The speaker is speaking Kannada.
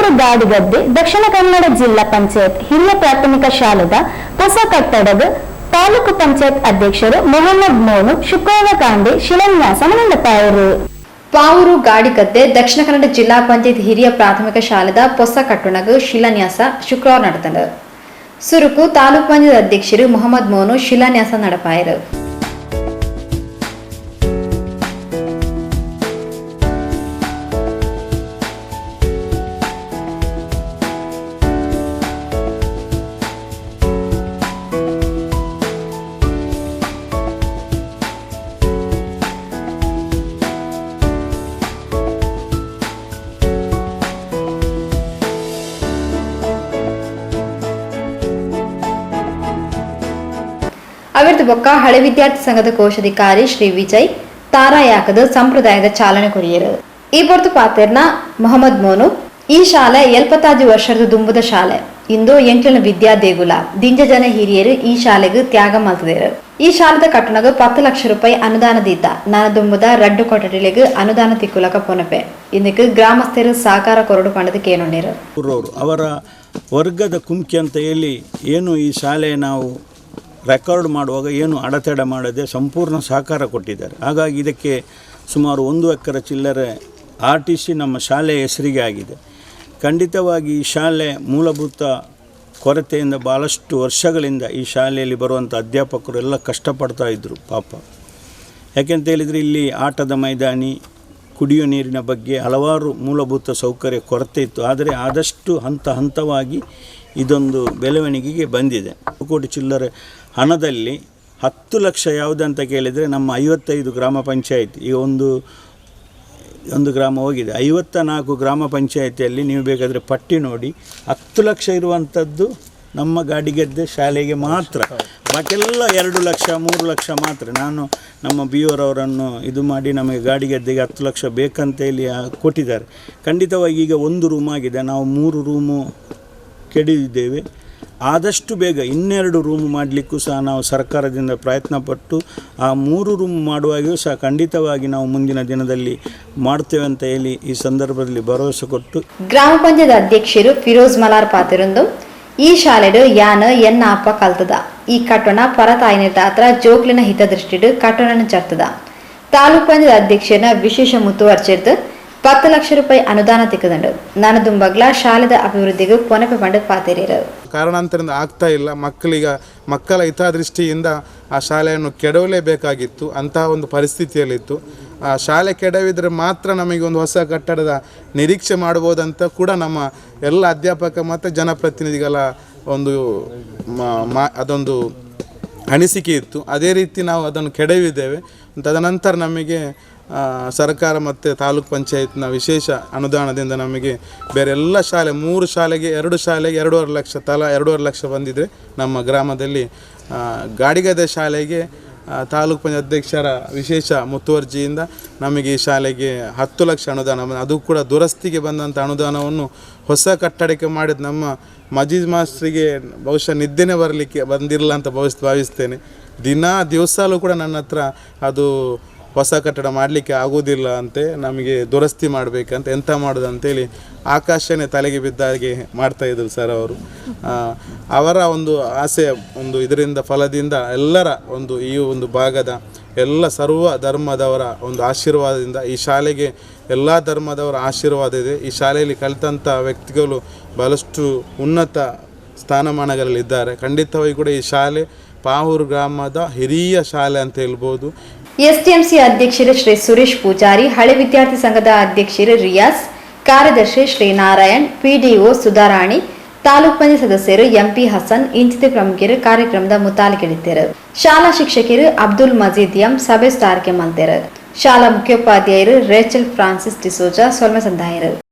ಪಾವೂರು ಗಾಡಿಗದ್ದೆ ದಕ್ಷಿಣ ಕನ್ನಡ ಜಿಲ್ಲಾ ಪಂಚಾಯತ್ ಹಿರಿಯ ಪ್ರಾಥಮಿಕ ಶಾಲೆದ ಹೊಸ ಕಟ್ಟಡದ ತಾಲೂಕು ಪಂಚಾಯತ್ ಅಧ್ಯಕ್ಷರು ಮೊಹಮ್ಮದ್ ಮೋನು ಶುಕ್ರವಾರ ಕಾಂಡೆ ಶಿಲಾನ್ಯಾಸ ಮಂಡಿಸಿದರು. ಪಾವೂರು ಗಾಡಿಗದ್ದೆ ದಕ್ಷಿಣ ಕನ್ನಡ ಜಿಲ್ಲಾ ಪಂಚಾಯತ್ ಹಿರಿಯ ಪ್ರಾಥಮಿಕ ಶಾಲೆದ ಹೊಸ ಕಟ್ಟಡದ ಶಿಲಾನ್ಯಾಸ ಶುಕ್ರವಾರ ನಡೆದது. ಸುರುಕು ತಾಲೂಕು ಪಂಚಾಯತ್ ಅಧ್ಯಕ್ಷರು ಮೊಹಮ್ಮದ್ ಮೋನು ಶಿಲಾನ್ಯಾಸ ನಡೆಪಾಯರು. ಅವರದು ಬೊಕ್ಕ ಹಳೆ ವಿದ್ಯಾರ್ಥಿ ಸಂಘದ ಕೋಶಾಧಿಕಾರಿ ಶ್ರೀ ವಿಜಯ್ ತಾರಾಯಾಕದ ಸಂಪ್ರದಾಯದ ಚಾಲನೆ ಕೊರಿಯರು. ಈ ಹೊರತು ಪಾತೆರ್ನ ಮೊಹಮ್ಮದ್ ಮೋನು ಈ ಶಾಲೆ 75 ವರ್ಷದ ದುಂಬುದ ಶಾಲೆ. ಇಂದು 8 ವಿದ್ಯಾ ದೇಗುಲ ದಿಂಜ ಜನ ಹಿರಿಯರು ಈ ಶಾಲೆಗೆ ತ್ಯಾಗ ಮಾಡ್ತಿದ್ದಾರೆ. ಈ ಶಾಲೆದ ಕಟ್ಟಣಗ 10 ಲಕ್ಷ ರೂಪಾಯಿ ಅನುದಾನದಿದ್ದ ನಾನದುಂಬುದ ರಡ್ಡು ಕೊಠಡಿಗಳಿಗೆ ಅನುದಾನ ತಿಕ್ಕುಲಕ ಪೊನಪೆ ಇದಕ್ಕೆ ಗ್ರಾಮಸ್ಥರು ಸಹಕಾರ ಕೊರಡು ಪಂಡದ ಕೇನೊಂಡಿರು. ಅವರ ವರ್ಗದ ಕುಮ್ಕಿ ಅಂತ ಹೇಳಿ ಏನು ಈ ಶಾಲೆ ನಾವು ರೆಕಾರ್ಡ್ ಮಾಡುವಾಗ ಏನು ಅಡೆತಡೆ ಮಾಡದೆ ಸಂಪೂರ್ಣ ಸಹಕಾರ ಕೊಟ್ಟಿದ್ದಾರೆ. ಹಾಗಾಗಿ ಇದಕ್ಕೆ ಸುಮಾರು 1 ಎಕರೆ ಚಿಲ್ಲರೆ RTC ನಮ್ಮ ಶಾಲೆಯ ಹೆಸರಿಗೆ ಆಗಿದೆ. ಖಂಡಿತವಾಗಿ ಈ ಶಾಲೆ ಮೂಲಭೂತ ಕೊರತೆಯಿಂದ ಭಾಳಷ್ಟು ವರ್ಷಗಳಿಂದ ಈ ಶಾಲೆಯಲ್ಲಿ ಬರುವಂಥ ಅಧ್ಯಾಪಕರು ಎಲ್ಲ ಕಷ್ಟಪಡ್ತಾ ಇದ್ದರು ಪಾಪ. ಯಾಕೆಂತ ಹೇಳಿದರೆ ಇಲ್ಲಿ ಆಟದ ಮೈದಾನಿ, ಕುಡಿಯೋ ನೀರಿನ ಬಗ್ಗೆ ಹಲವಾರು ಮೂಲಭೂತ ಸೌಕರ್ಯ ಕೊರತೆ ಇತ್ತು. ಆದರೆ ಆದಷ್ಟು ಹಂತವಾಗಿ ಇದೊಂದು ಬೆಳವಣಿಗೆಗೆ ಬಂದಿದೆ. 1 ಕೋಟಿ ಚಿಲ್ಲರೆ ಹಣದಲ್ಲಿ 10 ಲಕ್ಷ ಯಾವುದಂತ ಕೇಳಿದರೆ ನಮ್ಮ 55 ಗ್ರಾಮ ಪಂಚಾಯತ್ ಈಗ ಒಂದು ಗ್ರಾಮ ಹೋಗಿದೆ. 54 ಗ್ರಾಮ ಪಂಚಾಯತಿಯಲ್ಲಿ ನೀವು ಬೇಕಾದರೆ ಪಟ್ಟಿ ನೋಡಿ 10 ಲಕ್ಷ ಇರುವಂಥದ್ದು ನಮ್ಮ ಗಾಡಿಗದ್ದೆ ಶಾಲೆಗೆ ಮಾತ್ರ. ಬಾಕಿಯೆಲ್ಲ 2 ಲಕ್ಷ 3 ಲಕ್ಷ ಮಾತ್ರ. ನಾನು ನಮ್ಮ BO ಅವರನ್ನು ಇದು ಮಾಡಿ ನಮಗೆ ಗಾಡಿಗದ್ದೆಗೆ 10 ಲಕ್ಷ ಬೇಕಂತೇಳಿ ಕೊಟ್ಟಿದ್ದಾರೆ. ಖಂಡಿತವಾಗಿ ಈಗ 1 ರೂಮ್ ಆಗಿದೆ. ನಾವು 3 ರೂಮು ಕೆಡಿದ್ದೇವೆ. ಆದಷ್ಟು ಬೇಗ 2 ರೂಮ್ ಮಾಡಲಿಕ್ಕೂ ಸಹ ನಾವು ಸರ್ಕಾರದಿಂದ ಪ್ರಯತ್ನಪಟ್ಟು ಆ 3 ರೂಮ್ ಮಾಡುವಾಗಿಯೂ ಸಹ ಖಂಡಿತವಾಗಿ ನಾವು ಮುಂದಿನ ದಿನದಲ್ಲಿ ಮಾಡ್ತೇವೆ ಅಂತ ಹೇಳಿ ಈ ಸಂದರ್ಭದಲ್ಲಿ ಭರವಸೆ ಕೊಟ್ಟು ಗ್ರಾಮ ಪಂಚಾಯತ್ ಅಧ್ಯಕ್ಷರು ಫಿರೋಜ್ ಮಲಾರ್ ಪಾತಿರೊಂದು ಈ ಶಾಲೆಡು ಯಾನ ಎನ್ನ ಅಪ್ಪ ಕಲ್ತದ ಈ ಕಟ್ಟಣ ಪರತಾಯಿನ ಹತ್ರ ಜೋಕ್ಲಿನ ಹಿತದೃಷ್ಟಿಡು ಕಟ್ಟಣ ಚರ್ತದ. ತಾಲೂಕು ಪಂಚಾಯತ್ ಅಧ್ಯಕ್ಷನ ವಿಶೇಷ ಮುತುವರ್ಜಿರ್ದು 10 ಲಕ್ಷ ರೂಪಾಯಿ ಅನುದಾನ ತಿಕ್ಕದಂಡು ನಾನದುಂಬಗ್ಲ ಶಾಲೆದ ಅಭಿವೃದ್ಧಿಗೆ ಪೊನಪೆ ಪಂಡ ಪಾತಿರಿರು. ಕಾರಣಾಂತರದಿಂದ ಆಗ್ತಾ ಇಲ್ಲ. ಮಕ್ಕಳ ಹಿತದೃಷ್ಟಿಯಿಂದ ಆ ಶಾಲೆಯನ್ನು ಕೆಡವಲೇಬೇಕಾಗಿತ್ತು. ಅಂತಹ ಒಂದು ಪರಿಸ್ಥಿತಿಯಲ್ಲಿತ್ತು. ಆ ಶಾಲೆ ಕೆಡವಿದರೆ ಮಾತ್ರ ನಮಗೆ ಒಂದು ಹೊಸ ಕಟ್ಟಡದ ನಿರೀಕ್ಷೆ ಮಾಡ್ಬೋದಂತ ಕೂಡ ನಮ್ಮ ಎಲ್ಲ ಅಧ್ಯಾಪಕ ಮತ್ತು ಜನಪ್ರತಿನಿಧಿಗಳ ಒಂದು ಅದೊಂದು ಅನಿಸಿಕೆ ಇತ್ತು. ಅದೇ ರೀತಿ ನಾವು ಅದನ್ನು ಕೆಡವಿದ್ದೇವೆ. ತದನಂತರ ನಮಗೆ ಸರ್ಕಾರ ಮತ್ತು ತಾಲೂಕು ಪಂಚಾಯತ್ನ ವಿಶೇಷ ಅನುದಾನದಿಂದ ನಮಗೆ ಬೇರೆ ಎಲ್ಲ ಶಾಲೆ 3 ಶಾಲೆಗೆ 2 ಶಾಲೆಗೆ 2.5 ಲಕ್ಷ ತಲಾ 2.5 ಲಕ್ಷ ಬಂದಿದೆ. ನಮ್ಮ ಗ್ರಾಮದಲ್ಲಿ ಗಾಡಿಗದ್ದೆ ಶಾಲೆಗೆ ತಾಲೂಕು ಪಂಚಾಯತ್ ಅಧ್ಯಕ್ಷರ ವಿಶೇಷ ಮುತುವರ್ಜಿಯಿಂದ ನಮಗೆ ಈ ಶಾಲೆಗೆ 10 ಲಕ್ಷ ಅನುದಾನ, ಅದು ಕೂಡ ದುರಸ್ತಿಗೆ ಬಂದಂಥ ಅನುದಾನವನ್ನು ಹೊಸ ಕಟ್ಟಡಕ್ಕೆ ಮಾಡಿದ ನಮ್ಮ ಮಜೀದ್ ಮಾಸ್ಟ್ರಿಗೆ ಬಹುಶಃ ನಿದ್ದೆನೇ ಬರಲಿಕ್ಕೆ ಬಂದಿರಲ್ಲ ಅಂತ ಭಾವಿಸ್ತೇನೆ. ದಿವಸಲೂ ಕೂಡ ನನ್ನ ಹತ್ರ ಅದು ಹೊಸ ಕಟ್ಟಡ ಮಾಡಲಿಕ್ಕೆ ಆಗೋದಿಲ್ಲ ಅಂತೆ, ನಮಗೆ ದುರಸ್ತಿ ಮಾಡಬೇಕಂತ ಎಂಥ ಮಾಡೋದು ಅಂತೇಳಿ ಆಕಾಶನೇ ತಲೆಗೆ ಬಿದ್ದ ಹಾಗೆ ಮಾಡ್ತಾಯಿದ್ರು ಸರ್ ಅವರು. ಅವರ ಒಂದು ಆಸೆಯ ಒಂದು ಇದರಿಂದ ಫಲದಿಂದ ಎಲ್ಲರ ಒಂದು ಈ ಒಂದು ಭಾಗದ ಎಲ್ಲ ಸರ್ವ ಧರ್ಮದವರ ಒಂದು ಆಶೀರ್ವಾದದಿಂದ ಈ ಶಾಲೆಗೆ ಎಲ್ಲ ಧರ್ಮದವರ ಆಶೀರ್ವಾದ ಇದೆ. ಈ ಶಾಲೆಯಲ್ಲಿ ಕಲಿತಂಥ ವ್ಯಕ್ತಿಗಳು ಬಹಳಷ್ಟು ಉನ್ನತ ಸ್ಥಾನಮಾನಗಳಲ್ಲಿದ್ದಾರೆ. ಖಂಡಿತವಾಗಿ ಕೂಡ ಈ ಶಾಲೆ ಪಾವೂರು ಗ್ರಾಮದ ಹಿರಿಯ ಶಾಲೆ ಅಂತ ಹೇಳ್ಬೋದು. STMC ಅಧ್ಯಕ್ಷರು ಶ್ರೀ ಸುರೇಶ್ ಪೂಜಾರಿ, ಹಳೆ ವಿದ್ಯಾರ್ಥಿ ಸಂಘದ ಅಧ್ಯಕ್ಷರು ರಿಯಾಸ್, ಕಾರ್ಯದರ್ಶಿ ಶ್ರೀ ನಾರಾಯಣ್, PDO ಸುಧಾರಾಣಿ, ತಾಲೂಕು ಪಂಚಾಯತ್ ಸದಸ್ಯರು MP ಹಸನ್ ಇಂಚಿತ ಪ್ರಮುಖರು ಕಾರ್ಯಕ್ರಮದ ಮುತಾಲಿಕೆಡಿದ್ದರು. ಶಾಲಾ ಶಿಕ್ಷಕರು ಅಬ್ದುಲ್ ಮಜೀದ್ ಎಂ ಸಭೆ ಸ್ಟಾರ್ಕೆ ಮಲ್ತರು. ಶಾಲಾ ಮುಖ್ಯೋಪಾಧ್ಯಾಯರು ರೇಚಲ್ ಫ್ರಾನ್ಸಿಸ್ ಡಿಸೋಜಾ ಸೊಲ್ಮೆ ಸಂದಾಯರು.